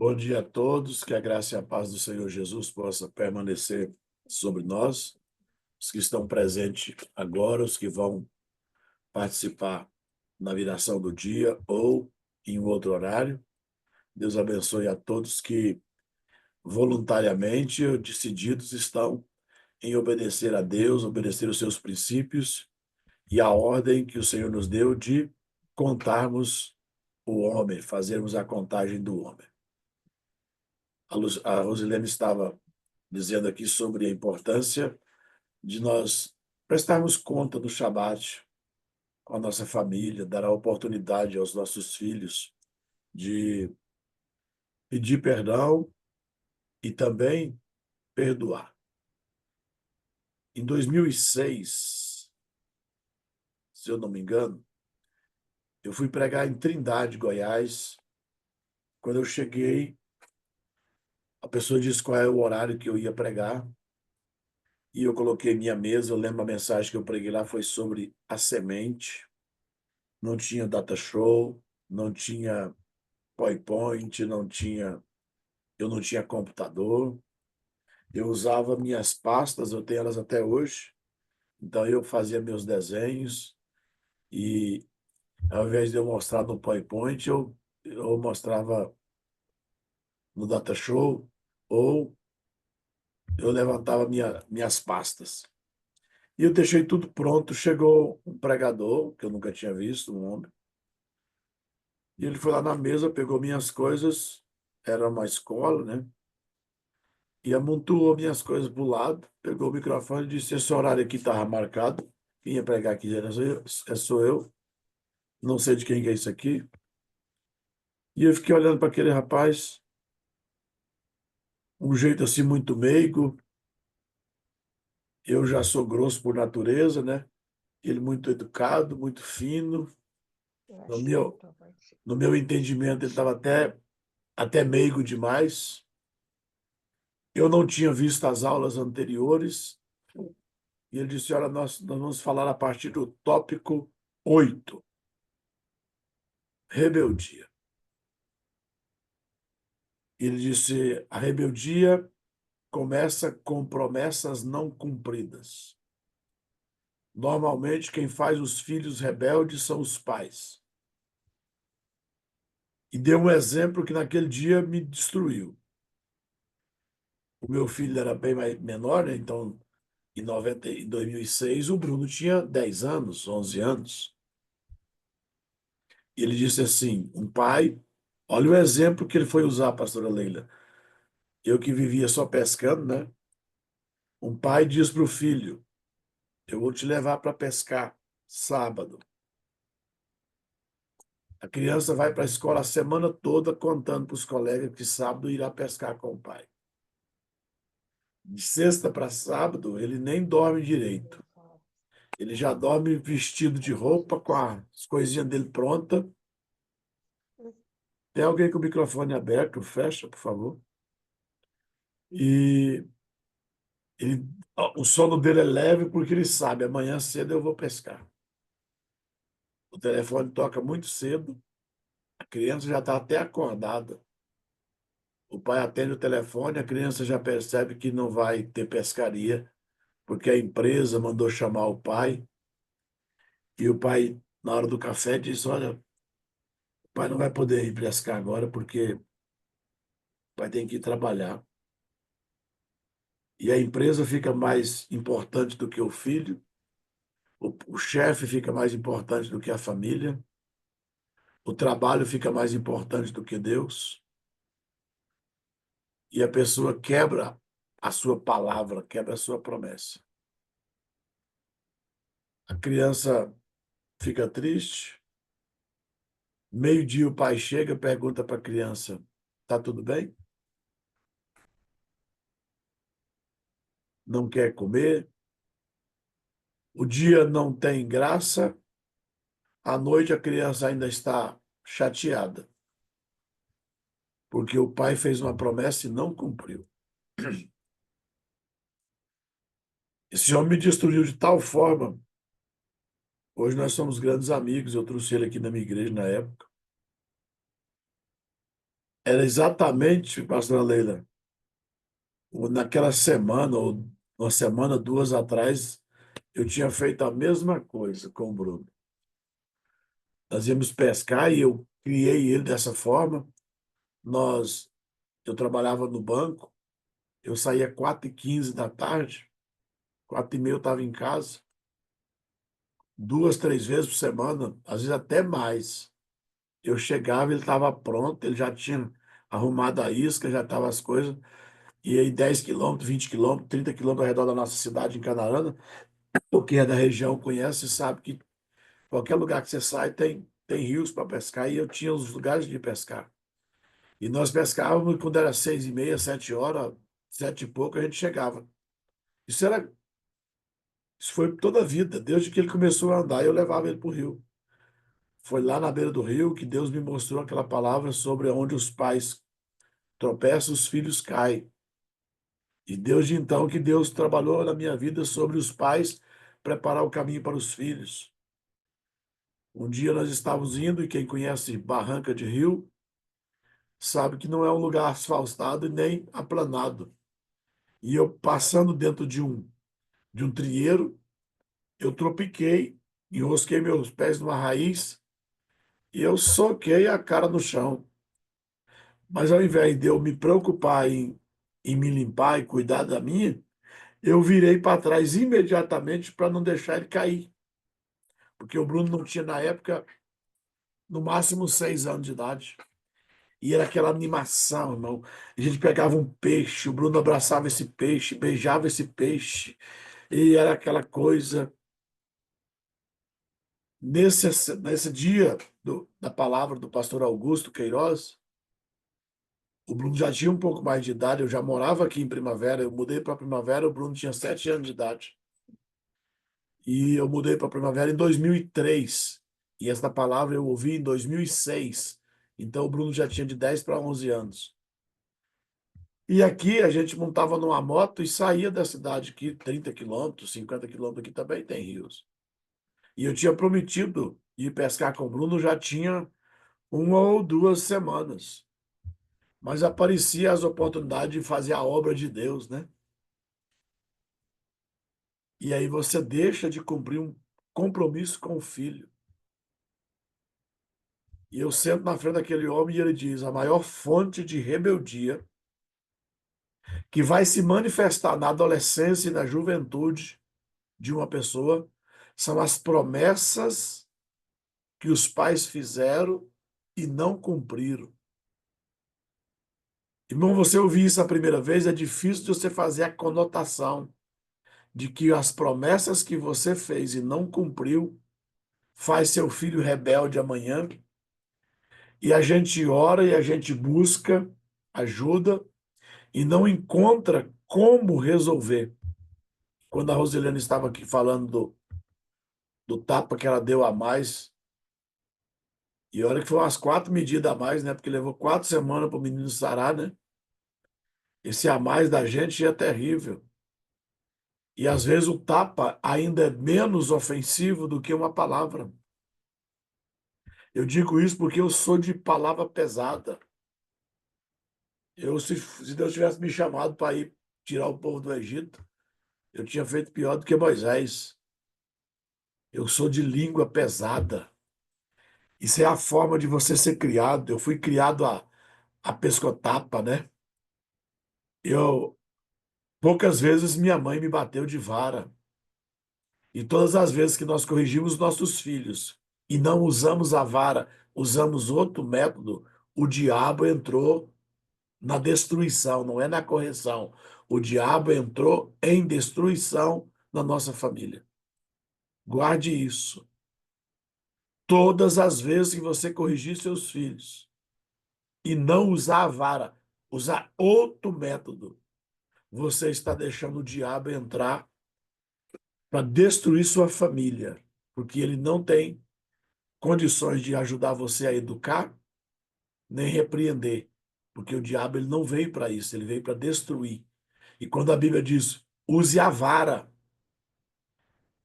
Bom dia a todos, que a graça e a paz do Senhor Jesus possa permanecer sobre nós, os que estão presentes agora, os que vão participar na viração do dia ou em outro horário. Deus abençoe a todos que voluntariamente ou decididos estão em obedecer a Deus, obedecer os seus princípios e a ordem que o Senhor nos deu de contarmos o homem, fazermos a contagem do homem. A Rosilene estava dizendo aqui sobre a importância de nós prestarmos conta do Shabat com a nossa família, dar a oportunidade aos nossos filhos de pedir perdão e também perdoar. Em 2006, se eu não me engano, eu fui pregar em Trindade, Goiás. Quando eu cheguei, a pessoa disse qual é o horário que eu ia pregar e eu coloquei minha mesa. Eu lembro a mensagem que eu preguei lá foi sobre a semente. Não tinha data show, não tinha PowerPoint, eu não tinha computador. Eu usava minhas pastas, eu tenho elas até hoje. Então eu fazia meus desenhos e ao invés de eu mostrar no PowerPoint, eu mostrava no data show ou eu levantava minhas pastas. E eu deixei tudo pronto. Chegou um pregador, que eu nunca tinha visto, um homem, e ele foi lá na mesa, pegou minhas coisas, era uma escola, né? E amontoou minhas coisas para o lado, pegou o microfone e disse: esse horário aqui estava marcado, quem ia pregar aqui sou eu, não sei de quem que é isso aqui. E eu fiquei olhando para aquele rapaz, um jeito assim muito meigo, eu já sou grosso por natureza, né? Ele muito educado, muito fino. Eu No acho que meu, voltou a partir. no meu entendimento, ele estava até meigo demais. Eu não tinha visto as aulas anteriores. E ele disse: olha, nós vamos falar a partir do tópico 8, rebeldia. Ele disse: a rebeldia começa com promessas não cumpridas. Normalmente, quem faz os filhos rebeldes são os pais. E deu um exemplo que naquele dia me destruiu. O meu filho era bem menor, né? Então, em 2006, o Bruno tinha 10 anos, 11 anos. E ele disse assim: um pai, olha o exemplo que ele foi usar, pastora Leila. Eu que vivia só pescando, né? Um pai diz para o filho: eu vou te levar para pescar sábado. A criança vai para a escola a semana toda contando para os colegas que sábado irá pescar com o pai. De sexta para sábado, ele nem dorme direito. Ele já dorme vestido de roupa, com as coisinhas dele pronta. Tem alguém com o microfone aberto? Fecha, por favor. E o sono dele é leve porque ele sabe, amanhã cedo eu vou pescar. O telefone toca muito cedo, a criança já está até acordada. O pai atende o telefone, a criança já percebe que não vai ter pescaria, porque a empresa mandou chamar o pai. E o pai, na hora do café, diz: olha, o pai não vai poder ir pescar agora porque o pai tem que ir trabalhar. E a empresa fica mais importante do que o filho, o chefe fica mais importante do que a família, o trabalho fica mais importante do que Deus. E a pessoa quebra a sua palavra, quebra a sua promessa. A criança fica triste. Meio-dia o pai chega, pergunta para a criança: tá tudo bem? Não quer comer? O dia não tem graça. À noite a criança ainda está chateada, porque o pai fez uma promessa e não cumpriu. Esse homem me destruiu de tal forma. Hoje nós somos grandes amigos. Eu trouxe ele aqui na minha igreja na época. Era exatamente, pastora Leila, naquela semana, ou uma semana, duas atrás, eu tinha feito a mesma coisa com o Bruno. Nós íamos pescar e eu criei ele dessa forma. Nós, eu trabalhava no banco, eu saía 4h15 da tarde, 4h30 eu estava em casa, duas, três vezes por semana, às vezes até mais. Eu chegava, ele estava pronto, ele já tinha arrumado a isca, já estava as coisas. E aí 10 km, 20 km, 30 km ao redor da nossa cidade, em Canarana, quem é da região conhece, sabe que qualquer lugar que você sai tem rios para pescar, e eu tinha os lugares de pescar. E nós pescávamos quando era 6h30, 7 horas, 7 e pouco, a gente chegava. Isso era, isso foi toda a vida, desde que ele começou a andar, eu levava ele para o rio. Foi lá na beira do rio que Deus me mostrou aquela palavra sobre onde os pais tropeçam, os filhos caem. E desde então que Deus trabalhou na minha vida sobre os pais preparar o caminho para os filhos. Um dia nós estávamos indo, e quem conhece Barranca de Rio sabe que não é um lugar asfaltado e nem aplanado. E eu passando dentro de um trieiro, eu tropiquei, enrosquei meus pés numa raiz e eu soquei a cara no chão. Mas ao invés de eu me preocupar em me limpar e cuidar da minha, eu virei para trás imediatamente para não deixar ele cair. Porque o Bruno não tinha, na época, no máximo 6 anos de idade. E era aquela animação, irmão. A gente pegava um peixe, o Bruno abraçava esse peixe, beijava esse peixe, e era aquela coisa. Nesse dia da palavra do pastor Augusto Queiroz, o Bruno já tinha um pouco mais de idade, eu já morava aqui em Primavera, eu mudei para Primavera, o Bruno tinha 7 anos de idade. E eu mudei para Primavera em 2003. E essa palavra eu ouvi em 2006. Então o Bruno já tinha de 10 para 11 anos. E aqui a gente montava numa moto e saía da cidade aqui, 30 km, 50 km, aqui também tem rios. E eu tinha prometido ir pescar com o Bruno, já tinha 1 ou 2 semanas. Mas aparecia as oportunidades de fazer a obra de Deus, né? E aí você deixa de cumprir um compromisso com o filho. E eu sento na frente daquele homem e ele diz: a maior fonte de rebeldia que vai se manifestar na adolescência e na juventude de uma pessoa são as promessas que os pais fizeram e não cumpriram. Irmão, você ouvir isso a primeira vez, é difícil de você fazer a conotação de que as promessas que você fez e não cumpriu faz seu filho rebelde amanhã. E a gente ora e a gente busca ajuda e não encontra como resolver. Quando a Rosilene estava aqui falando do tapa que ela deu a mais, e olha que foi umas 4 medidas a mais, né? Porque levou 4 semanas para o menino sarar, né? Esse a mais da gente é terrível. E às vezes o tapa ainda é menos ofensivo do que uma palavra. Eu digo isso porque eu sou de palavra pesada. Se Deus tivesse me chamado para ir tirar o povo do Egito, eu tinha feito pior do que Moisés. Eu sou de língua pesada. Isso é a forma de você ser criado. Eu fui criado a pescotapa, né? Eu Poucas vezes minha mãe me bateu de vara. E todas as vezes que nós corrigimos nossos filhos e não usamos a vara, usamos outro método, o diabo entrou na destruição, não é na correção. O diabo entrou em destruição na nossa família. Guarde isso. Todas as vezes que você corrigir seus filhos e não usar a vara, usar outro método, você está deixando o diabo entrar para destruir sua família, porque ele não tem condições de ajudar você a educar nem repreender, porque o diabo ele não veio para isso, ele veio para destruir. E quando a Bíblia diz, use a vara,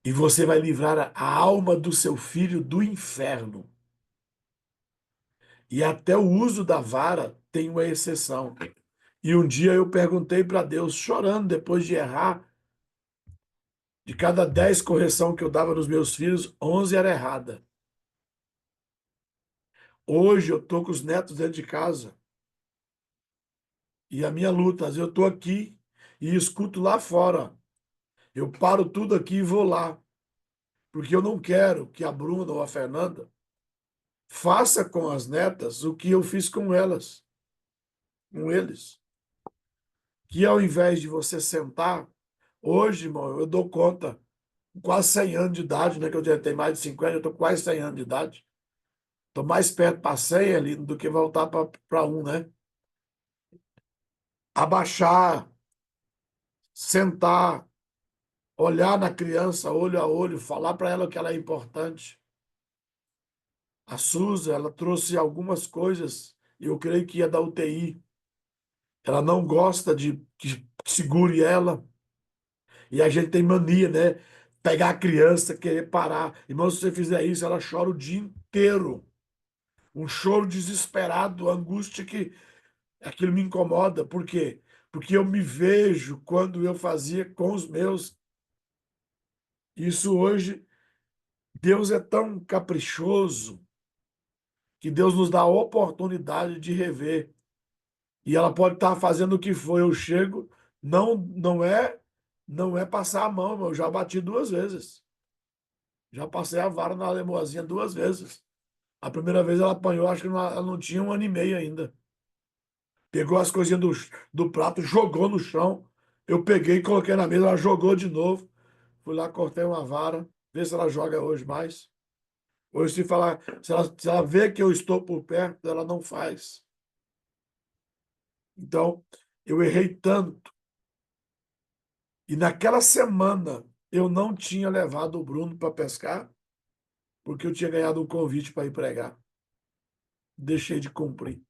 e você vai livrar a alma do seu filho do inferno. E até o uso da vara tem uma exceção. E um dia eu perguntei para Deus, chorando depois de errar, de cada 10 correção que eu dava nos meus filhos, 11 era errada. Hoje eu tô com os netos dentro de casa. E a minha luta, às vezes eu tô aqui e escuto lá fora. Eu paro tudo aqui e vou lá, porque eu não quero que a Bruna ou a Fernanda faça com as netas o que eu fiz com elas, com eles. Que ao invés de você sentar, hoje, irmão, eu dou conta, com quase 100 anos de idade, né, que eu já tenho mais de 50, eu tô quase 100 anos de idade. Tô mais perto para 100 ali do que voltar para um, né? Abaixar, sentar, olhar na criança olho a olho, falar para ela que ela é importante. A Suzy, ela trouxe algumas coisas, e eu creio que ia da UTI. Ela não gosta de que segure ela. E a gente tem mania, né? Pegar a criança, querer parar. Irmão, se você fizer isso, ela chora o dia inteiro. Um choro desesperado, angústia que aquilo me incomoda. Por quê? Porque eu me vejo quando eu fazia com os meus. Isso hoje, Deus é tão caprichoso que Deus nos dá a oportunidade de rever. E ela pode estar fazendo o que for. Eu chego, não é passar a mão, eu já bati 2 vezes. Já passei a vara na lemoazinha 2 vezes. A primeira vez ela apanhou, acho que ela não tinha 1 ano e meio ainda. Pegou as coisinhas do prato, jogou no chão. Eu peguei, coloquei na mesa, ela jogou de novo. Fui lá, cortei uma vara, ver se ela joga hoje mais. Hoje, se falar, se ela vê que eu estou por perto, ela não faz. Então, eu errei tanto. E naquela semana, eu não tinha levado o Bruno para pescar, porque eu tinha ganhado um convite para ir pregar. Deixei de cumprir.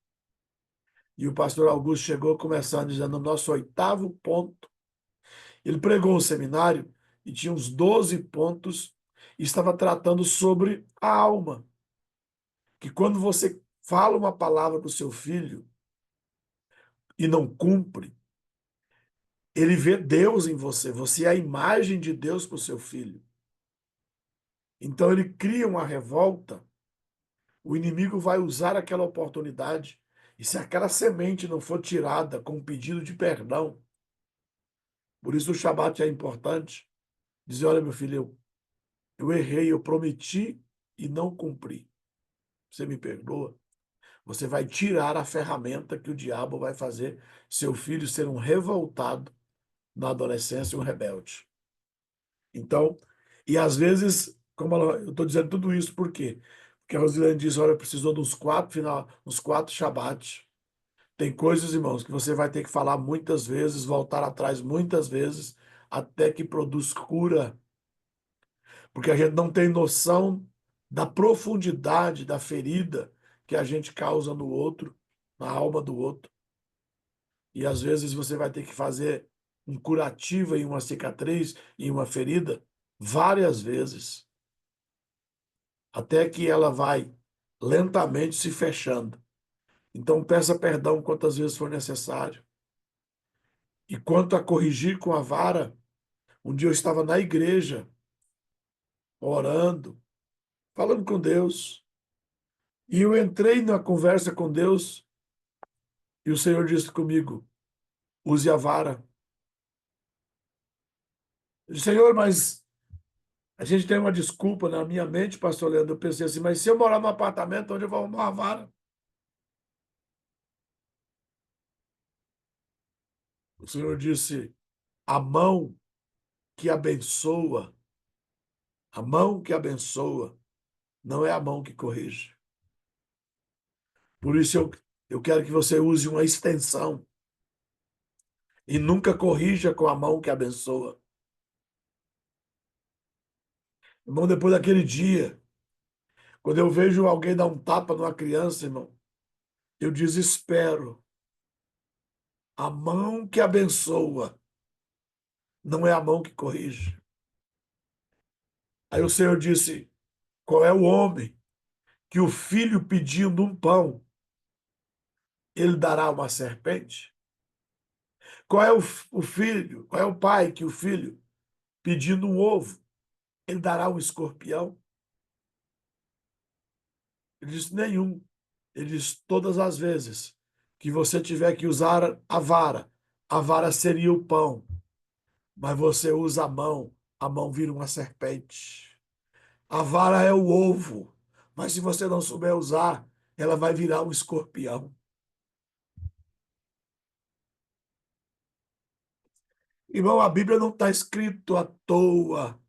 E o pastor Augusto chegou começando dizendo: nosso 8º ponto. Ele pregou um seminário e tinha uns 12 pontos e estava tratando sobre a alma. Que quando você fala uma palavra para o seu filho e não cumpre, ele vê Deus em você. Você é a imagem de Deus para o seu filho. Então ele cria uma revolta. O inimigo vai usar aquela oportunidade. E se aquela semente não for tirada com um pedido de perdão, por isso o Shabat é importante. Dizer: olha, meu filho, eu errei, eu prometi e não cumpri. Você me perdoa? Você vai tirar a ferramenta que o diabo vai fazer seu filho ser um revoltado na adolescência, um rebelde. Então, e às vezes, eu estou dizendo tudo isso por quê? Porque a Rosilene diz: olha, precisou uns 4 Shabat. Tem coisas, irmãos, que você vai ter que falar muitas vezes, voltar atrás muitas vezes, até que produz cura. Porque a gente não tem noção da profundidade da ferida que a gente causa no outro, na alma do outro. E às vezes você vai ter que fazer um curativo em uma cicatriz, em uma ferida, várias vezes, até que ela vai lentamente se fechando. Então peça perdão quantas vezes for necessário. E quanto a corrigir com a vara, um dia eu estava na igreja, orando, falando com Deus, e eu entrei na conversa com Deus, e o Senhor disse comigo: use a vara. Eu disse: Senhor, mas a gente tem uma desculpa na minha mente, pastor Leandro. Eu pensei assim: mas se eu morar num apartamento, onde eu vou arrumar uma vara? O Senhor disse: a mão que abençoa, a mão que abençoa, não é a mão que corrige. Por isso eu quero que você use uma extensão e nunca corrija com a mão que abençoa. Irmão, depois daquele dia, quando eu vejo alguém dar um tapa numa criança, irmão, eu desespero. A mão que abençoa não é a mão que corrige. Aí o Senhor disse: qual é o homem que o filho pedindo um pão ele dará uma serpente? Qual é o filho, qual é o pai que o filho, pedindo um ovo, ele dará um escorpião? Ele disse, nenhum. Ele diz, todas as vezes que você tiver que usar a vara seria o pão, mas você usa a mão vira uma serpente. A vara é o ovo, mas se você não souber usar, ela vai virar um escorpião. Irmão, a Bíblia não está escrito à toa.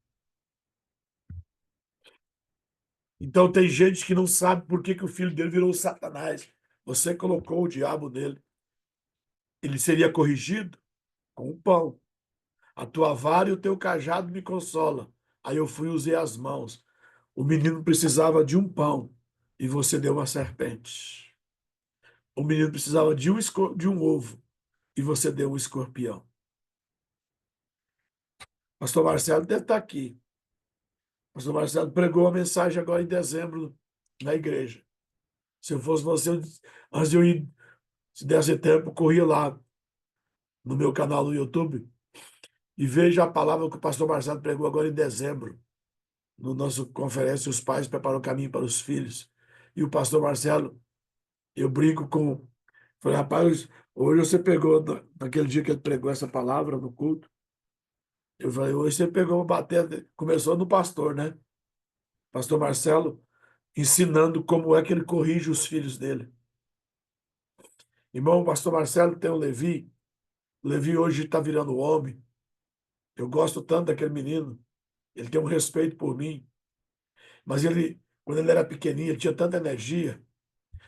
Então tem gente que não sabe por que o filho dele virou Satanás. Você colocou o diabo nele. Ele seria corrigido com o pão. A tua vara e o teu cajado me consola. Aí eu fui e usei as mãos. O menino precisava de um pão e você deu uma serpente. O menino precisava de um ovo e você deu um escorpião. Pastor Marcelo deve estar aqui. Pastor Marcelo pregou a mensagem agora em dezembro na igreja. Se eu fosse você, antes de eu ir, se desse tempo, corria lá no meu canal no YouTube e veja a palavra que o pastor Marcelo pregou agora em dezembro, no nosso conferência Os Pais Preparam o Caminho para os Filhos. E o pastor Marcelo, eu brinco com... Falei, rapaz, hoje você pegou, naquele dia que ele pregou essa palavra no culto, eu falei, hoje você pegou, bater, começou no pastor, né? Pastor Marcelo, ensinando como é que ele corrige os filhos dele. Irmão, o pastor Marcelo tem o Levi. O Levi hoje está virando homem. Eu gosto tanto daquele menino. Ele tem um respeito por mim. Mas ele, quando ele era pequenininho, ele tinha tanta energia.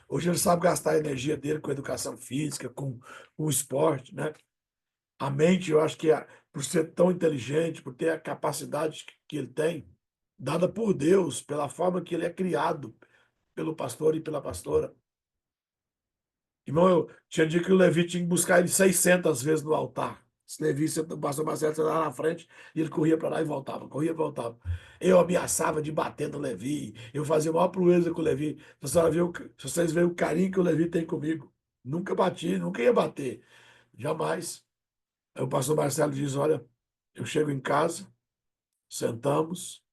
Hoje ele sabe gastar a energia dele com educação física, com esporte, né? A mente, eu acho que por ser tão inteligente, por ter a capacidade que ele tem, dada por Deus, pela forma que ele é criado pelo pastor e pela pastora. Irmão, eu tinha dia que o Levi tinha que buscar ele 600 vezes no altar. Esse Levi, o pastor Marcelo lá na frente, e ele corria para lá e voltava, corria e voltava. Eu ameaçava de bater no Levi, eu fazia a maior proeza com o Levi. Se vocês veem o carinho que o Levi tem comigo, nunca bati, nunca ia bater, jamais. Aí o pastor Marcelo diz: olha, eu chego em casa, sentamos,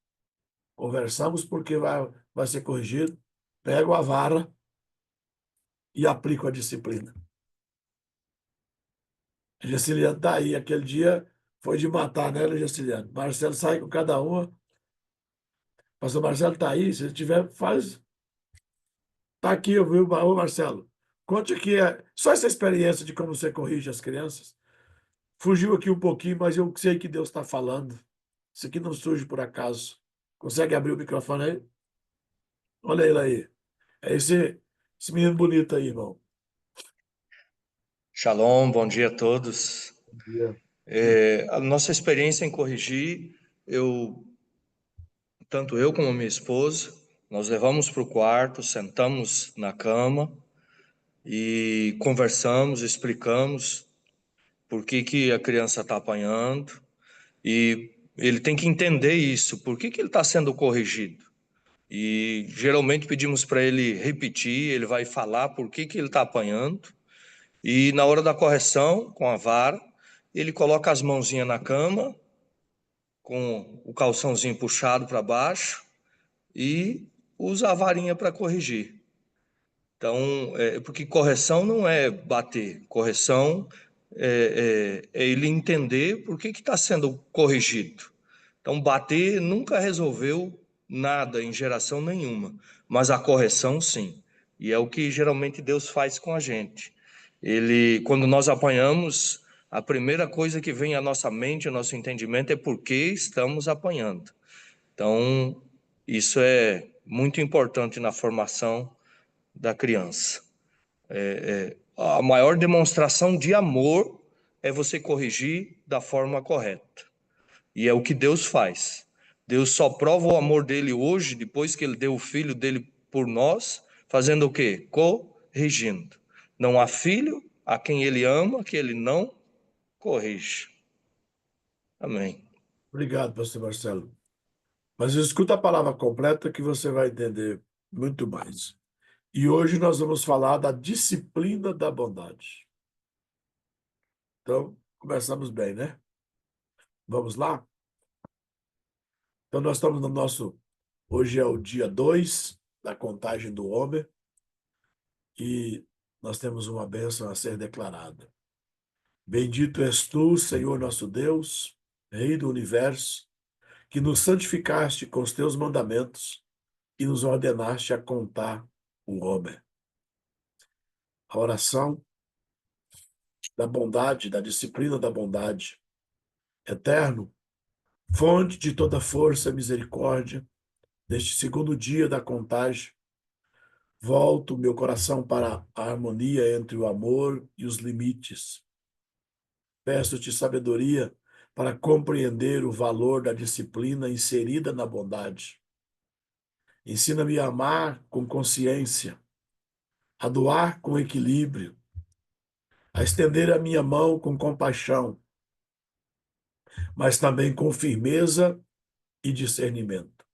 conversamos porque vai ser corrigido, pego a vara e aplico a disciplina. Gessiliano tá aí. Aquele dia foi de matar, né, Gessiliano? Marcelo sai com cada uma. Pastor Marcelo tá aí. Se tiver, faz. Tá aqui, eu vi. Ô, Marcelo, conte aqui só essa experiência de como você corrige as crianças. Fugiu aqui um pouquinho, mas eu sei que Deus está falando. Isso aqui não surge por acaso. Consegue abrir o microfone aí? Olha ele aí. É esse menino bonito aí, irmão. Shalom, bom dia a todos. Bom dia. A nossa experiência em corrigir, tanto eu como minha esposa, nós levamos para o quarto, sentamos na cama e conversamos, explicamos por que a criança está apanhando e ele tem que entender isso, por que ele está sendo corrigido. E geralmente pedimos para ele repetir, ele vai falar por que ele está apanhando. E na hora da correção, com a vara, ele coloca as mãozinhas na cama, com o calçãozinho puxado para baixo e usa a varinha para corrigir. Então, porque correção não é bater, correção é ele entender por que está sendo corrigido. Então, bater nunca resolveu nada em geração nenhuma, mas a correção sim. E é o que geralmente Deus faz com a gente. Ele, quando nós apanhamos, a primeira coisa que vem à nossa mente, ao nosso entendimento, é por que estamos apanhando. Então, isso é muito importante na formação da criança. A maior demonstração de amor é você corrigir da forma correta. E é o que Deus faz. Deus só prova o amor dele hoje, depois que ele deu o filho dele por nós, fazendo o quê? Corrigindo. Não há filho a quem ele ama que ele não corrige. Amém. Obrigado, pastor Marcelo. Mas escuta a palavra completa que você vai entender muito mais. E hoje nós vamos falar da disciplina da bondade. Então, começamos bem, né? Vamos lá? Então, nós estamos no nosso. Hoje é o dia 2 da contagem do homem e nós temos uma bênção a ser declarada. Bendito és tu, Senhor nosso Deus, Rei do universo, que nos santificaste com os teus mandamentos e nos ordenaste a contar o homem. A oração da bondade, da disciplina da bondade. Eterno, fonte de toda força e misericórdia, neste segundo dia da contagem, volto meu coração para a harmonia entre o amor e os limites. Peço-te sabedoria para compreender o valor da disciplina inserida na bondade. Ensina-me a amar com consciência, a doar com equilíbrio, a estender a minha mão com compaixão, mas também com firmeza e discernimento.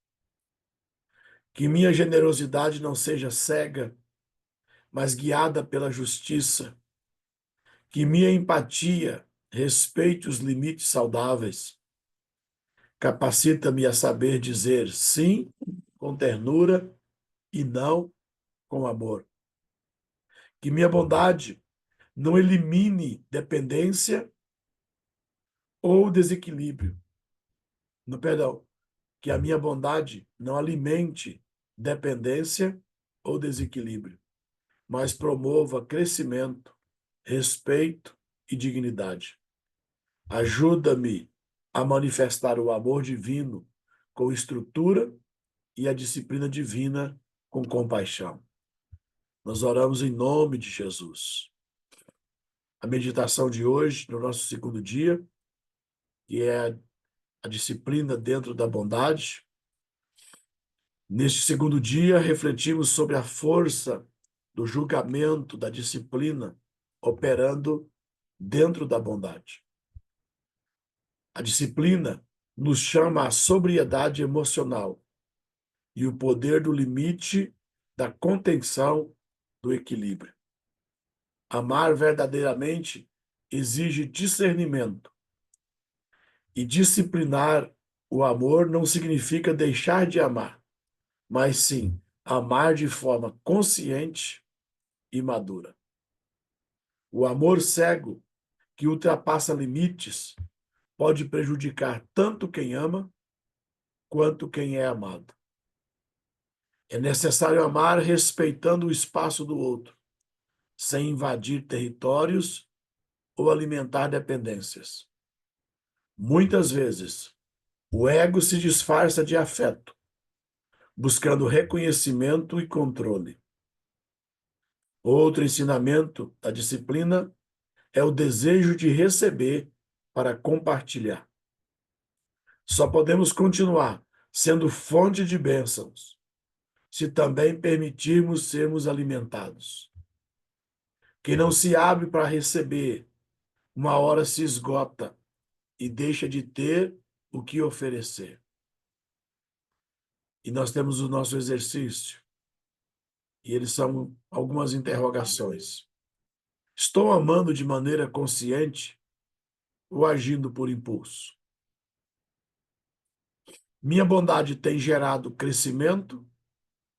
Que minha generosidade não seja cega, mas guiada pela justiça. Que minha empatia respeite os limites saudáveis. Capacita-me a saber dizer sim com ternura e não com amor. Que minha bondade não elimine dependência ou desequilíbrio. No perdão, que a minha bondade não alimente dependência ou desequilíbrio, mas promova crescimento, respeito e dignidade. Ajuda-me a manifestar o amor divino com estrutura e a disciplina divina com compaixão. Nós oramos em nome de Jesus. A meditação de hoje, no nosso segundo dia, que é a disciplina dentro da bondade. Neste segundo dia, refletimos sobre a força do julgamento, da disciplina, operando dentro da bondade. A disciplina nos chama à sobriedade emocional e o poder do limite, da contenção, do equilíbrio. Amar verdadeiramente exige discernimento. E disciplinar o amor não significa deixar de amar, mas sim amar de forma consciente e madura. O amor cego, que ultrapassa limites, pode prejudicar tanto quem ama quanto quem é amado. É necessário amar respeitando o espaço do outro, sem invadir territórios ou alimentar dependências. Muitas vezes, o ego se disfarça de afeto, buscando reconhecimento e controle. Outro ensinamento da disciplina é o desejo de receber para compartilhar. Só podemos continuar sendo fonte de bênçãos se também permitirmos sermos alimentados. Quem não se abre para receber, uma hora se esgota e deixa de ter o que oferecer. E nós temos o nosso exercício, e eles são algumas interrogações. Estou amando de maneira consciente ou agindo por impulso? Minha bondade tem gerado crescimento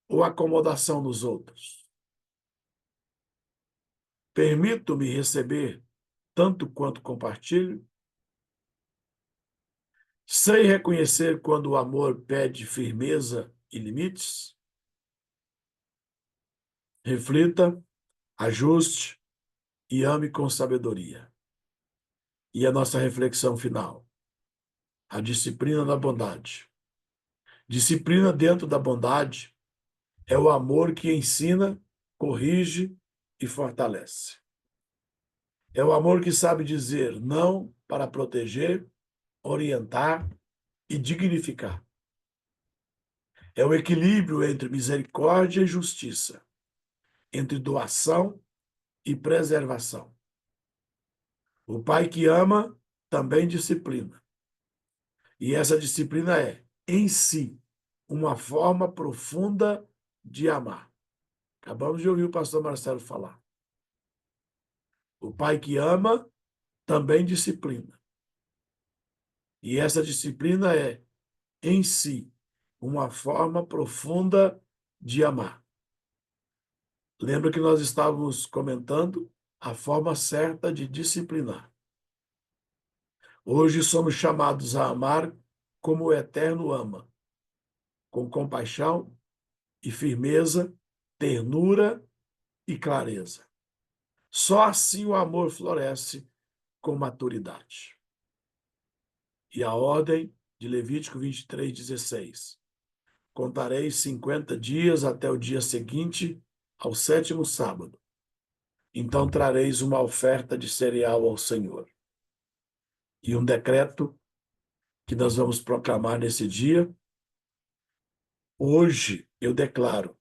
ou acomodação nos outros? Permito-me receber tanto quanto compartilho? Sei reconhecer quando o amor pede firmeza e limites? Reflita, ajuste e ame com sabedoria. E a nossa reflexão final: a disciplina da bondade. Disciplina dentro da bondade é o amor que ensina, corrige e fortalece. É o amor que sabe dizer não para proteger, orientar e dignificar. É o equilíbrio entre misericórdia e justiça, entre doação e preservação. O pai que ama também disciplina. E essa disciplina é, em si, uma forma profunda de amar. Acabamos de ouvir o pastor Marcelo falar. O pai que ama também disciplina. E essa disciplina é, em si, uma forma profunda de amar. Lembra que nós estávamos comentando a forma certa de disciplinar. Hoje somos chamados a amar como o Eterno ama, com compaixão e firmeza, ternura e clareza. Só assim o amor floresce com maturidade. E a ordem de Levítico 23:16. Contareis 50 dias até o dia seguinte, ao 7º sábado. Então trareis uma oferta de cereal ao Senhor. E um decreto que nós vamos proclamar nesse dia. Hoje eu declaro: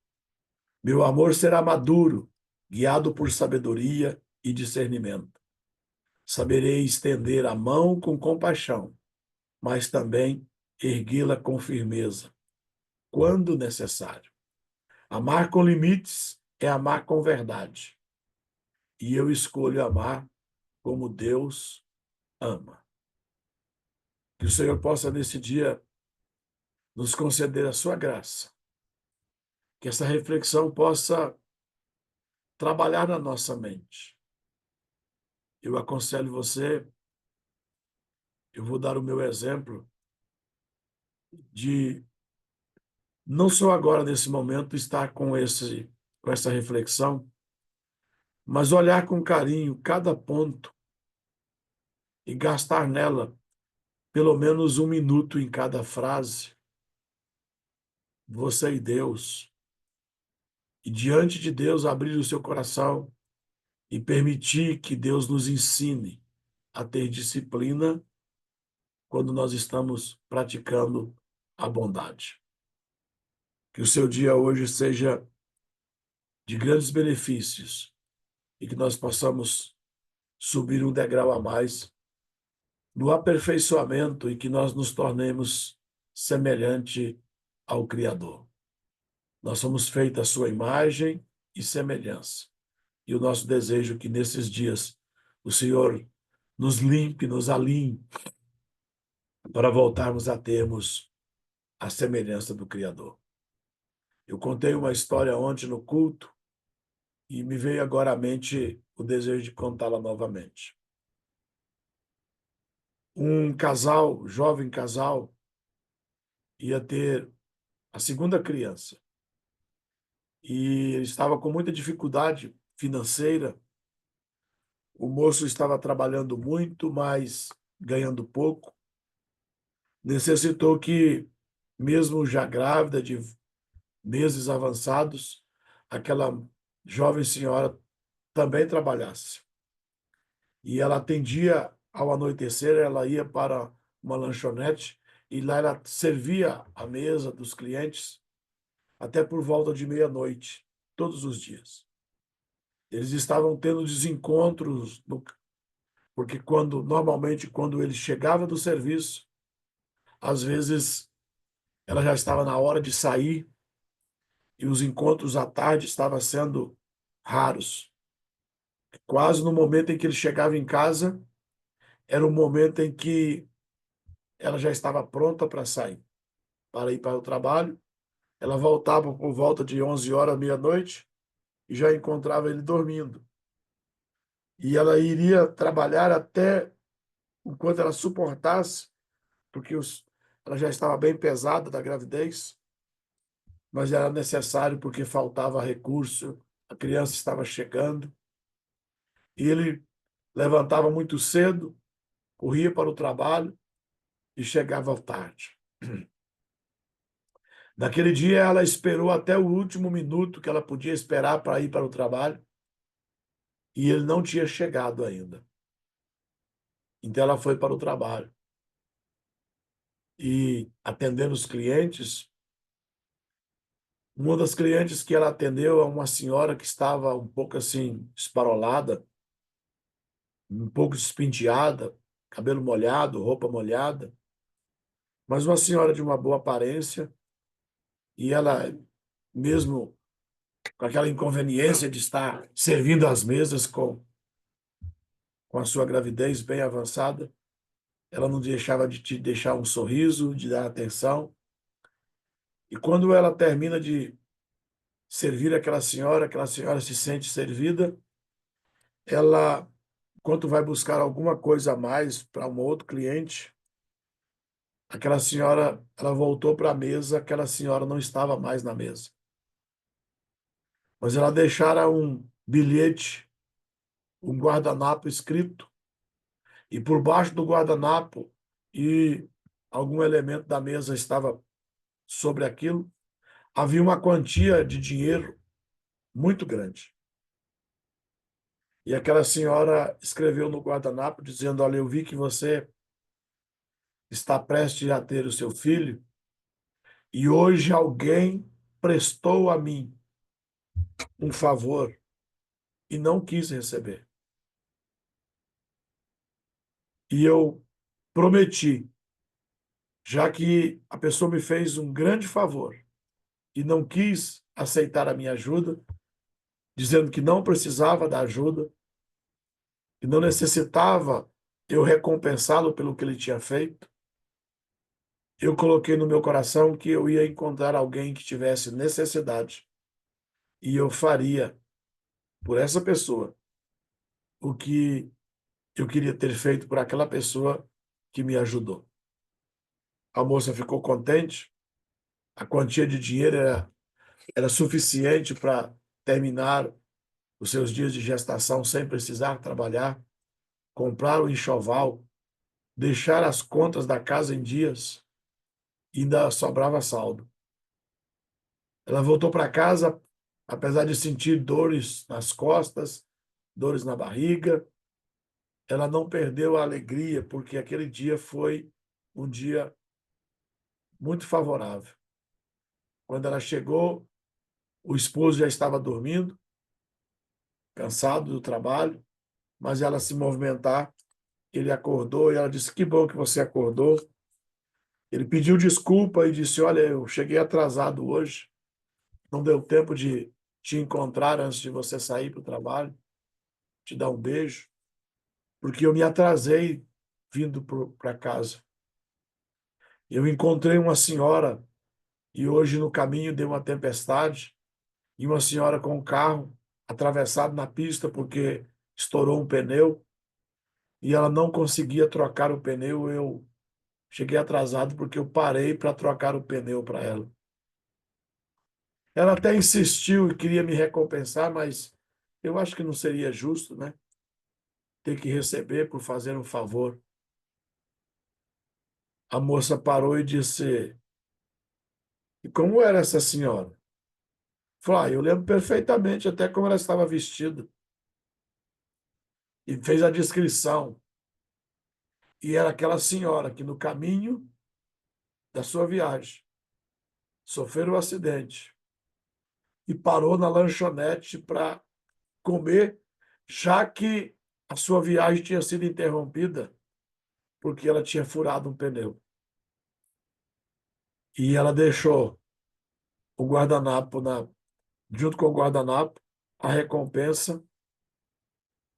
meu amor será maduro, guiado por sabedoria e discernimento. Saberei estender a mão com compaixão, mas também erguê-la com firmeza, quando necessário. Amar com limites é amar com verdade. E eu escolho amar como Deus ama. Que o Senhor possa, nesse dia, nos conceder a sua graça. Que essa reflexão possa trabalhar na nossa mente. Eu aconselho você, eu vou dar o meu exemplo de não só agora, nesse momento, estar com essa reflexão, mas olhar com carinho cada ponto e gastar nela pelo menos 1 minuto em cada frase, você e Deus, e diante de Deus abrir o seu coração e permitir que Deus nos ensine a ter disciplina quando nós estamos praticando a bondade. Que o seu dia hoje seja de grandes benefícios e que nós possamos subir um degrau a mais no aperfeiçoamento e que nós nos tornemos semelhante ao Criador. Nós somos feitos à sua imagem e semelhança. E o nosso desejo é que nesses dias o Senhor nos limpe, nos alinhe, para voltarmos a termos a semelhança do Criador. Eu contei uma história ontem no culto e me veio agora à mente o desejo de contá-la novamente. Um casal, jovem casal, ia ter a segunda criança. E ele estava com muita dificuldade financeira. O moço estava trabalhando muito, mas ganhando pouco. Necessitou que, mesmo já grávida de meses avançados, aquela jovem senhora também trabalhasse. E ela atendia ao anoitecer, ela ia para uma lanchonete e lá ela servia a mesa dos clientes até por volta de meia-noite, todos os dias. Eles estavam tendo desencontros, porque normalmente, quando ele chegava do serviço, às vezes ela já estava na hora de sair e os encontros à tarde estavam sendo raros. Quase no momento em que ele chegava em casa, era o momento em que ela já estava pronta para sair, para ir para o trabalho. Ela voltava por volta de 11 horas, meia-noite, e já encontrava ele dormindo. E ela iria trabalhar até enquanto ela suportasse, porque ela já estava bem pesada da gravidez, mas era necessário porque faltava recurso, a criança estava chegando. E ele levantava muito cedo, corria para o trabalho e chegava tarde. Naquele dia, ela esperou até o último minuto que ela podia esperar para ir para o trabalho e ele não tinha chegado ainda. Então, ela foi para o trabalho. E, atendendo os clientes, uma das clientes que ela atendeu é uma senhora que estava um pouco assim, esparolada, um pouco despenteada, cabelo molhado, roupa molhada, mas uma senhora de uma boa aparência. E ela, mesmo com aquela inconveniência de estar servindo as mesas com a sua gravidez bem avançada. Ela não deixava de te deixar um sorriso, de dar atenção. E quando ela termina de servir aquela senhora se sente servida, ela, enquanto vai buscar alguma coisa a mais para um outro cliente, aquela senhora, ela voltou para a mesa, aquela senhora não estava mais na mesa. Mas ela deixara um bilhete, um guardanapo escrito, e por baixo do guardanapo e algum elemento da mesa estava sobre aquilo, havia uma quantia de dinheiro muito grande. E aquela senhora escreveu no guardanapo dizendo: olha, eu vi que você está prestes a ter o seu filho e hoje alguém prestou a mim um favor e não quis receber. E eu prometi, já que a pessoa me fez um grande favor e não quis aceitar a minha ajuda, dizendo que não precisava da ajuda e não necessitava eu recompensá-lo pelo que ele tinha feito, eu coloquei no meu coração que eu ia encontrar alguém que tivesse necessidade e eu faria por essa pessoa o que eu queria ter feito por aquela pessoa que me ajudou. A moça ficou contente, a quantia de dinheiro era suficiente para terminar os seus dias de gestação sem precisar trabalhar, comprar o enxoval, deixar as contas da casa em dias e ainda sobrava saldo. Ela voltou para casa, apesar de sentir dores nas costas, dores na barriga, ela não perdeu a alegria, porque aquele dia foi um dia muito favorável. Quando ela chegou, o esposo já estava dormindo, cansado do trabalho, mas ela se movimentar, ele acordou e ela disse: que bom que você acordou. Ele pediu desculpa e disse: olha, eu cheguei atrasado hoje, não deu tempo de te encontrar antes de você sair para o trabalho, te dar um beijo, porque eu me atrasei vindo para casa. Eu encontrei uma senhora e hoje no caminho deu uma tempestade e uma senhora com um carro atravessado na pista porque estourou um pneu e ela não conseguia trocar o pneu. Eu cheguei atrasado porque eu parei para trocar o pneu para ela. Ela até insistiu e queria me recompensar, mas eu acho que não seria justo, né? Ter que receber por fazer um favor. A moça parou e disse: e como era essa senhora? Falou: eu lembro perfeitamente até como ela estava vestida. E fez a descrição. E era aquela senhora que no caminho da sua viagem sofreu um acidente e parou na lanchonete para comer, já que a sua viagem tinha sido interrompida porque ela tinha furado um pneu. E ela deixou o guardanapo junto com o guardanapo, a recompensa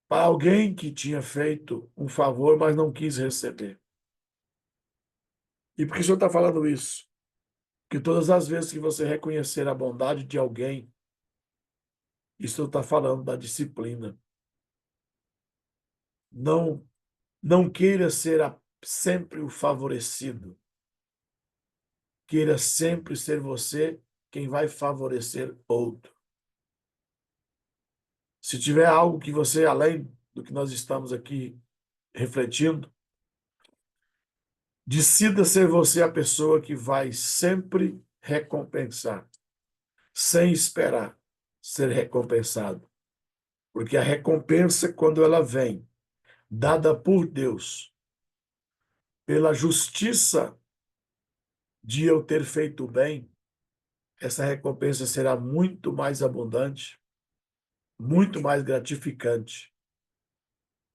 para alguém que tinha feito um favor, mas não quis receber. E por que o senhor está falando isso? Que todas as vezes que você reconhecer a bondade de alguém, isso está falando da disciplina. Não, não queira ser sempre o favorecido. Queira sempre ser você quem vai favorecer outro. Se tiver algo que você, além do que nós estamos aqui refletindo, decida ser você a pessoa que vai sempre recompensar, sem esperar ser recompensado. Porque a recompensa, quando ela vem, dada por Deus, pela justiça de eu ter feito o bem, essa recompensa será muito mais abundante, muito mais gratificante,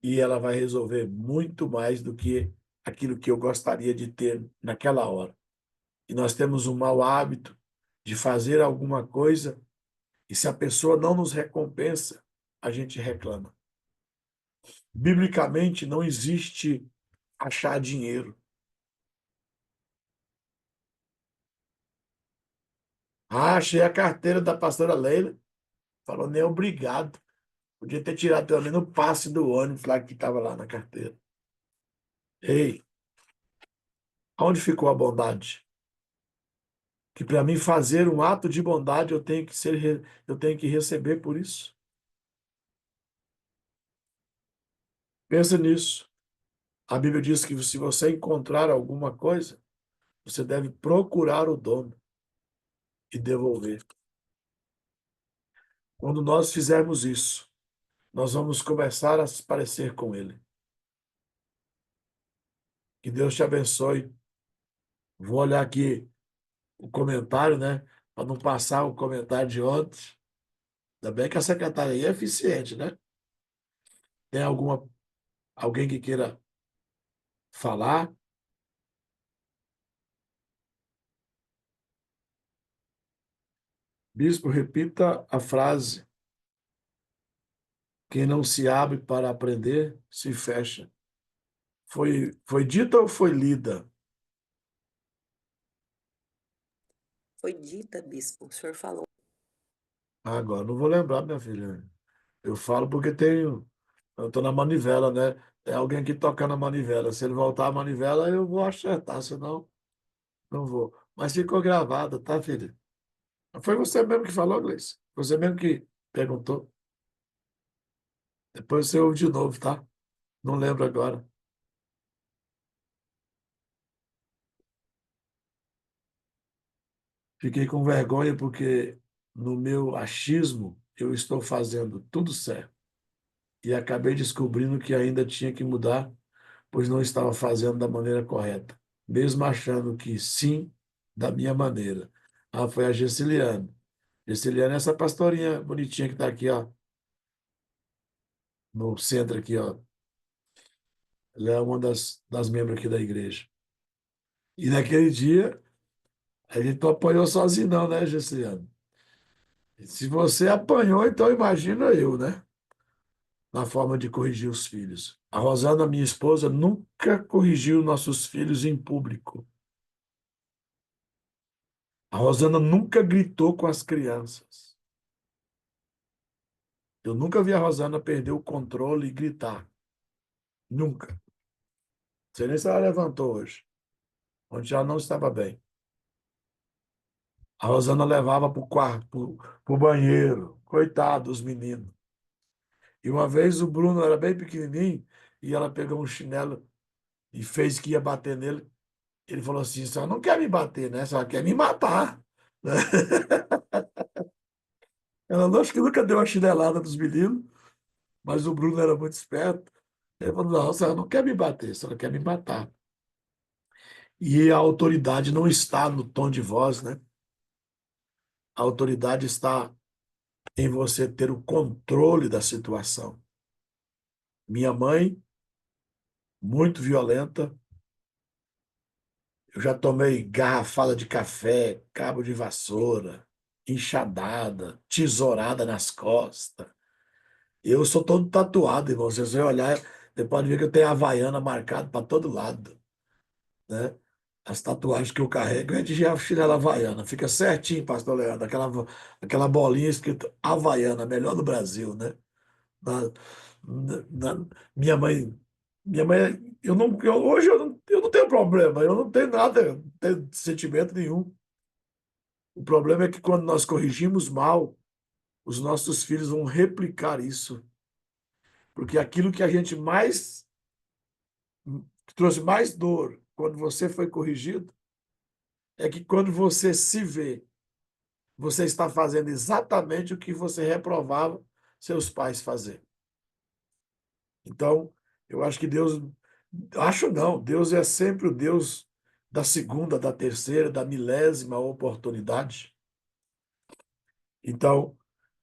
e ela vai resolver muito mais do que aquilo que eu gostaria de ter naquela hora. E nós temos um mau hábito de fazer alguma coisa E se a pessoa não nos recompensa, a gente reclama. Biblicamente, não existe achar dinheiro. Ah, achei a carteira da pastora Leila. Falou, nem obrigado. Podia ter tirado pelo menos o passe do ônibus lá que estava lá na carteira. Ei, onde ficou a bondade? Que para mim fazer um ato de bondade eu tenho que receber por isso. Pensa nisso. A Bíblia diz que se você encontrar alguma coisa, você deve procurar o dono e devolver. Quando nós fizermos isso, nós vamos começar a se parecer com ele. Que Deus te abençoe. Vou olhar aqui o comentário, né? Para não passar o comentário de ontem. Ainda bem que a secretária aí é eficiente, né? Tem alguém que queira falar? Bispo, repita a frase. Quem não se abre para aprender, se fecha. Foi dita ou foi lida? Foi dita, bispo. O senhor falou. Agora, não vou lembrar, minha filha. Eu falo porque tenho. Eu estou na manivela, né? Tem alguém que toca na manivela. Se ele voltar a manivela, eu vou acertar, senão não vou. Mas ficou gravado, tá, filha? Foi você mesmo que falou, Gleice? Você mesmo que perguntou. Depois você ouve de novo, tá? Não lembro agora. Fiquei com vergonha porque no meu achismo eu estou fazendo tudo certo. E acabei descobrindo que ainda tinha que mudar, pois não estava fazendo da maneira correta, mesmo achando que sim, da minha maneira. Ah, foi a Gessiliane. Gessiliane é essa pastorinha bonitinha que está aqui, ó, no centro aqui, ó. Ela é uma das membros aqui da igreja. E naquele dia, a gente não apanhou sozinho não, né, Gessiliane? Se você apanhou, então imagina eu, né? Na forma de corrigir os filhos. A Rosana, minha esposa, nunca corrigiu nossos filhos em público. A Rosana nunca gritou com as crianças. Eu nunca vi a Rosana perder o controle e gritar. Nunca. Não sei nem se ela levantou hoje, onde já não estava bem. A Rosana levava para o quarto, para o banheiro. Coitado dos meninos. E uma vez o Bruno era bem pequenininho e ela pegou um chinelo e fez que ia bater nele. Ele falou assim: "Você não quer me bater, né? Você quer me matar." Ela não, acho que nunca deu uma chinelada dos meninos, mas o Bruno era muito esperto. Ele falou: "Não, você não quer me bater, você quer me matar." E a autoridade não está no tom de voz, né? A autoridade está em você ter o controle da situação. Minha mãe, muito violenta, eu já tomei garrafada de café, cabo de vassoura, enxadada, tesourada nas costas. Eu sou todo tatuado, irmão. Se você olhar, você pode ver que eu tenho Havaiana marcado para todo lado, né? As tatuagens que eu carrego é de chinela Havaiana. Fica certinho, pastor Leandro. Aquela bolinha escrito Havaiana, melhor do Brasil, né? Na, na- minha mãe, minha mãe, hoje eu não tenho problema, eu não tenho nada, não tenho sentimento nenhum. O problema é que quando nós corrigimos mal, os nossos filhos vão replicar isso. Porque aquilo que a gente mais que trouxe mais dor quando você foi corrigido é que quando você se vê, você está fazendo exatamente o que você reprovava seus pais fazer. Então, eu acho que Deus, acho não, Deus é sempre o Deus da segunda, da terceira, da milésima oportunidade. Então,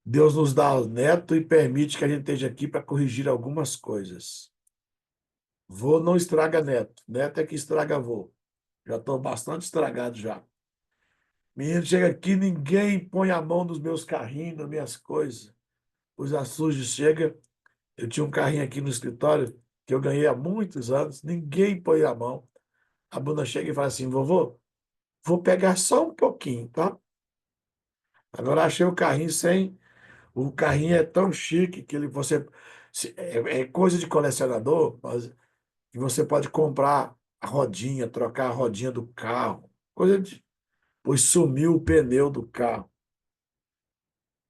Deus nos dá neto e permite que a gente esteja aqui para corrigir algumas coisas. Vô não estraga neto, neto é que estraga vô. Já estou bastante estragado já. Menino, chega aqui, ninguém põe a mão nos meus carrinhos, nas minhas coisas. Os açujos chega. Eu tinha um carrinho aqui no escritório que eu ganhei há muitos anos, ninguém põe a mão. A Bruna chega e fala assim: vovô, vou pegar só um pouquinho, tá? Agora achei o carrinho sem. O carrinho é tão chique que é coisa de colecionador, mas que você pode comprar a rodinha, trocar a rodinha do carro. Coisa de. Pois sumiu o pneu do carro.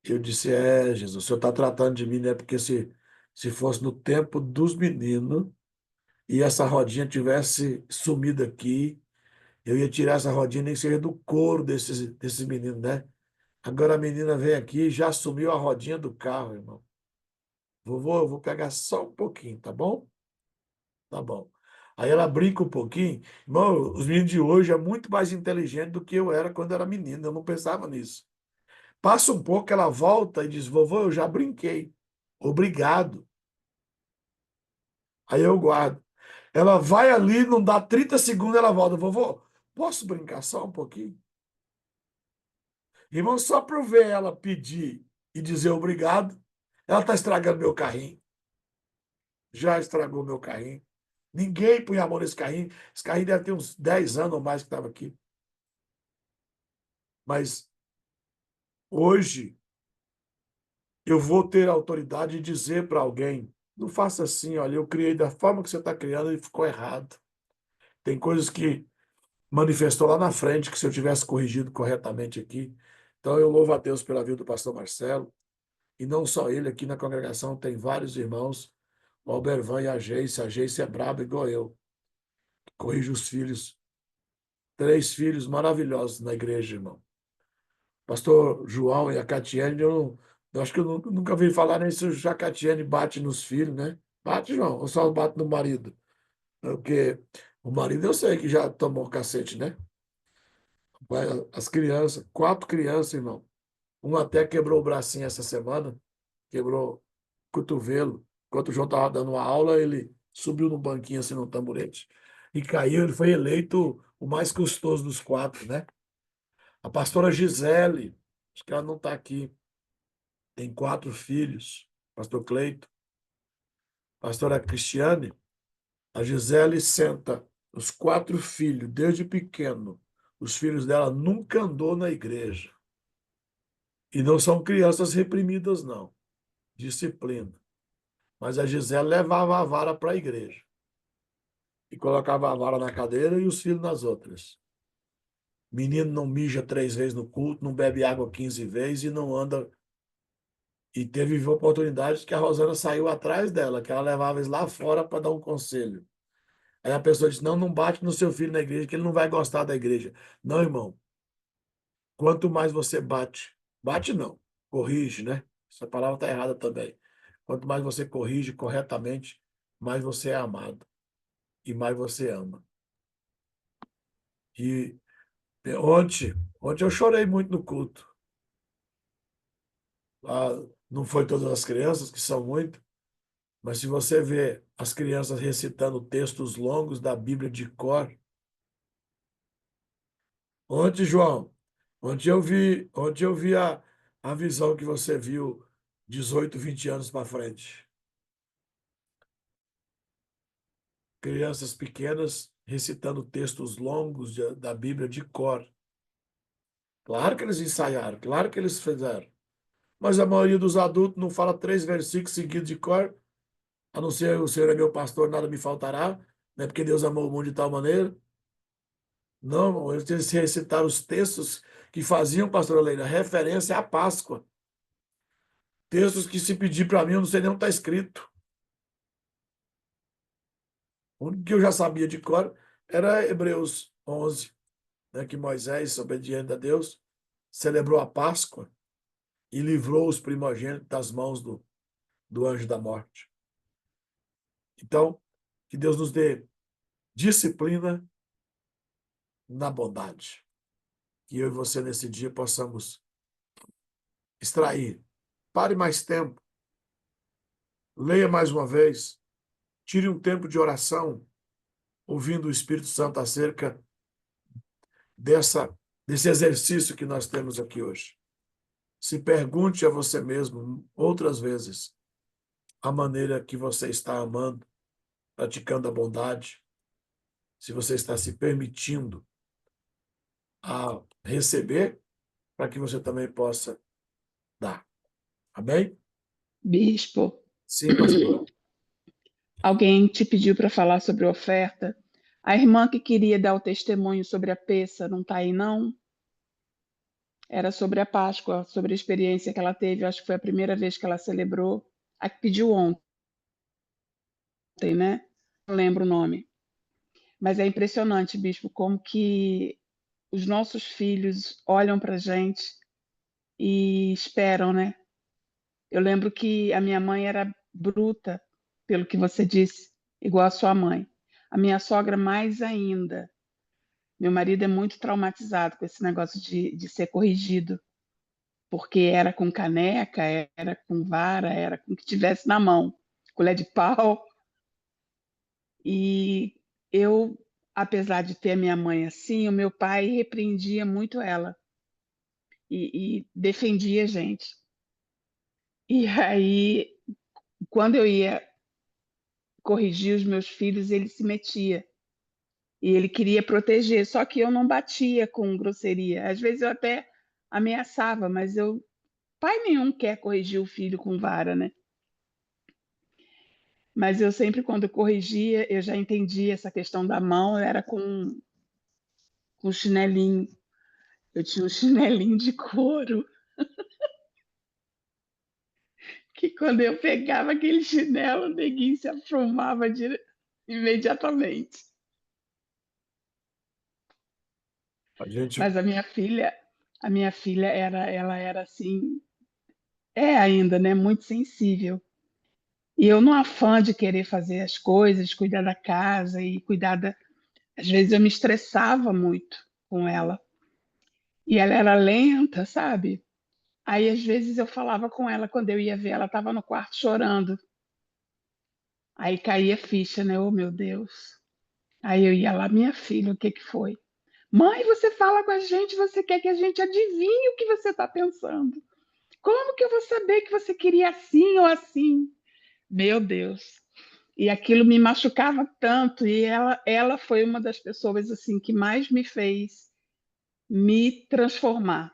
Eu disse: Jesus, o senhor está tratando de mim, né? Porque se fosse no tempo dos meninos e essa rodinha tivesse sumido aqui, eu ia tirar essa rodinha nem que seja do couro desses meninos, né? Agora a menina vem aqui e já sumiu a rodinha do carro, irmão. Vovô, eu vou pegar só um pouquinho, tá bom? Tá bom. Aí ela brinca um pouquinho. Irmão, os meninos de hoje é muito mais inteligente do que eu era quando era menino. Eu não pensava nisso. Passa um pouco, ela volta e diz: vovô, eu já brinquei. Obrigado. Aí eu guardo. Ela vai ali, não dá 30 segundos, ela volta. Vovô, posso brincar só um pouquinho? Irmão, só para eu ver ela pedir e dizer obrigado, ela está estragando meu carrinho. Já estragou meu carrinho. Ninguém põe a mão nesse carrinho. Esse carrinho deve ter uns 10 anos ou mais que estava aqui. Mas hoje eu vou ter a autoridade de dizer para alguém: não faça assim, olha, eu criei da forma que você está criando e ficou errado. Tem coisas que manifestou lá na frente que se eu tivesse corrigido corretamente aqui. Então eu louvo a Deus pela vida do pastor Marcelo. E não só ele, aqui na congregação tem vários irmãos, o Albervan e a Geice. A Geice é braba igual eu. Corrige os filhos. 3 filhos maravilhosos na igreja, irmão. Pastor João e a Catiane, eu acho que eu nunca vi falar nem se a Catiane bate nos filhos, né? Bate, João, ou só bate no marido? Porque o marido eu sei que já tomou cacete, né? As crianças, 4 crianças, irmão. Um até quebrou o bracinho essa semana, quebrou o cotovelo. Enquanto o João estava dando uma aula, ele subiu no banquinho, assim, no tamborete, e caiu. Ele foi eleito o mais custoso dos 4, né? A pastora Gisele, acho que ela não está aqui, tem 4 filhos. Pastor Cleito, pastora Cristiane, a Gisele senta os 4 filhos, desde pequeno. Os filhos dela nunca andou na igreja. E não são crianças reprimidas, não. Disciplina. Mas a Gisele levava a vara para a igreja. E colocava a vara na cadeira e os filhos nas outras. Menino não mija 3 vezes no culto, não bebe água 15 vezes e não anda. E teve oportunidades que a Rosana saiu atrás dela, que ela levava eles lá fora para dar um conselho. Aí a pessoa disse: não, não bate no seu filho na igreja, que ele não vai gostar da igreja. Não, irmão. Quanto mais você bate não, corrige, né? Essa palavra está errada também. Quanto mais você corrige corretamente, mais você é amado e mais você ama. E ontem eu chorei muito no culto. Ah, não foi todas as crianças, que são muito, mas se você vê as crianças recitando textos longos da Bíblia de cor. Ontem, João, ontem eu vi a visão que você viu 18, 20 anos para frente. Crianças pequenas recitando textos longos da Bíblia de cor. Claro que eles ensaiaram, claro que eles fizeram. Mas a maioria dos adultos não fala 3 versículos seguidos de cor, a não ser o Senhor é meu pastor, nada me faltará, né? Porque Deus amou o mundo de tal maneira. Não, eles recitaram os textos que faziam, pastora Leila, referência à Páscoa. Textos que, se pedir para mim, eu não sei nem onde está escrito. O único que eu já sabia de cor era Hebreus 11, né, que Moisés, obediente a Deus, celebrou a Páscoa e livrou os primogênitos das mãos do anjo da morte. Então, que Deus nos dê disciplina na bondade. Que eu e você, nesse dia, possamos extrair. Pare mais tempo. Leia mais uma vez. Tire um tempo de oração, ouvindo o Espírito Santo acerca dessa desse exercício que nós temos aqui hoje. Se pergunte a você mesmo outras vezes a maneira que você está amando, praticando a bondade, se você está se permitindo a receber, para que você também possa dar. Amém? Bispo, Sim, pastor. alguém te pediu para falar sobre oferta. A irmã que queria dar o testemunho sobre a peça não está aí, não? Era sobre a Páscoa, sobre a experiência que ela teve. Acho que foi a primeira vez que ela celebrou. A que pediu ontem, né? Não lembro o nome. Mas é impressionante, bispo, como que os nossos filhos olham para a gente e esperam, né? Eu lembro que a minha mãe era bruta, pelo que você disse, igual a sua mãe. A minha sogra mais ainda. Meu marido é muito traumatizado com esse negócio de ser corrigido, porque era com caneca, era com vara, era com o que tivesse na mão, colher de pau. E eu, apesar de ter a minha mãe assim, o meu pai repreendia muito ela e defendia a gente. E aí, quando eu ia corrigir os meus filhos, ele se metia. E ele queria proteger, só que eu não batia com grosseria. Às vezes eu até ameaçava, mas pai nenhum quer corrigir o filho com vara, né? Mas eu sempre, quando corrigia, eu já entendia essa questão da mão, era com chinelinho. Eu tinha um chinelinho de couro, que quando eu pegava aquele chinelo, o neguinho se aprumava imediatamente. A gente, Mas a minha filha ela era assim, é ainda, né, muito sensível. E eu, no afã de querer fazer as coisas, cuidar da casa e cuidar da. Às vezes eu me estressava muito com ela. E ela era lenta, sabe? Aí, às vezes, eu falava com ela, quando eu ia ver, ela estava no quarto chorando. Aí caía a ficha, né? Oh, meu Deus. Aí eu ia lá, minha filha, o que que foi? Mãe, você fala com a gente, você quer que a gente adivinhe o que você está pensando. Como que eu vou saber que você queria assim ou assim? Meu Deus. E aquilo me machucava tanto, e ela foi uma das pessoas assim que mais me fez me transformar,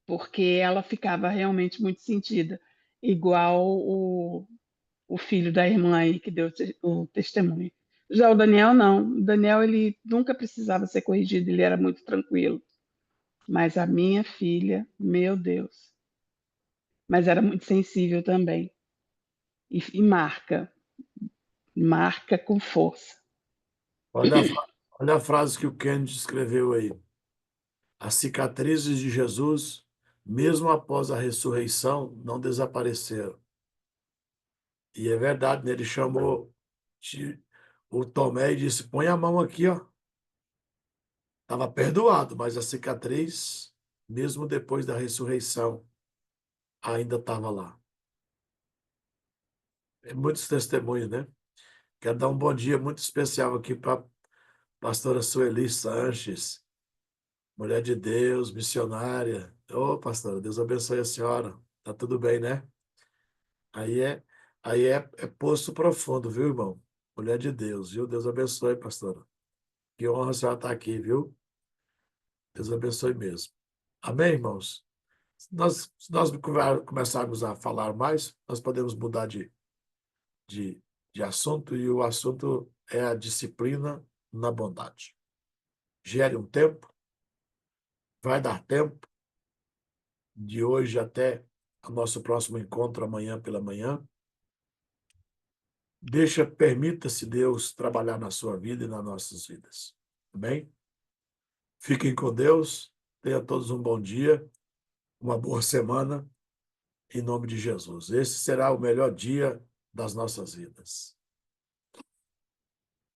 porque ela ficava realmente muito sentida, igual o filho da irmã aí que deu o testemunho. Já o Daniel não, o Daniel ele nunca precisava ser corrigido, ele era muito tranquilo. Mas a minha filha, meu Deus, mas era muito sensível também. E marca com força. olha, olha a frase que o Kennedy escreveu aí. As cicatrizes de Jesus, mesmo após a ressurreição, não desapareceram. E é verdade, né? Ele chamou o Tomé e disse: põe a mão aqui, ó. Estava perdoado, mas a cicatriz, mesmo depois da ressurreição, ainda estava lá. É muitos testemunhos, né? Quero dar um bom dia muito especial aqui para a pastora Sueli Sanches, mulher de Deus, missionária. Ô, pastora, Deus abençoe a senhora. Tá tudo bem, né? Aí é, aí é poço profundo, viu, irmão? Mulher de Deus, viu? Deus abençoe, pastora. Que honra a senhora estar aqui, viu? Deus abençoe mesmo. Amém, irmãos? Se nós começarmos a falar mais, nós podemos mudar de, de assunto, e o assunto é a disciplina na bondade. Gere um tempo, vai dar tempo, de hoje até o nosso próximo encontro amanhã pela manhã. Permita-se Deus trabalhar na sua vida e nas nossas vidas. Amém? Fiquem com Deus. Tenha todos um bom dia, uma boa semana, em nome de Jesus. Esse será o melhor dia das nossas vidas.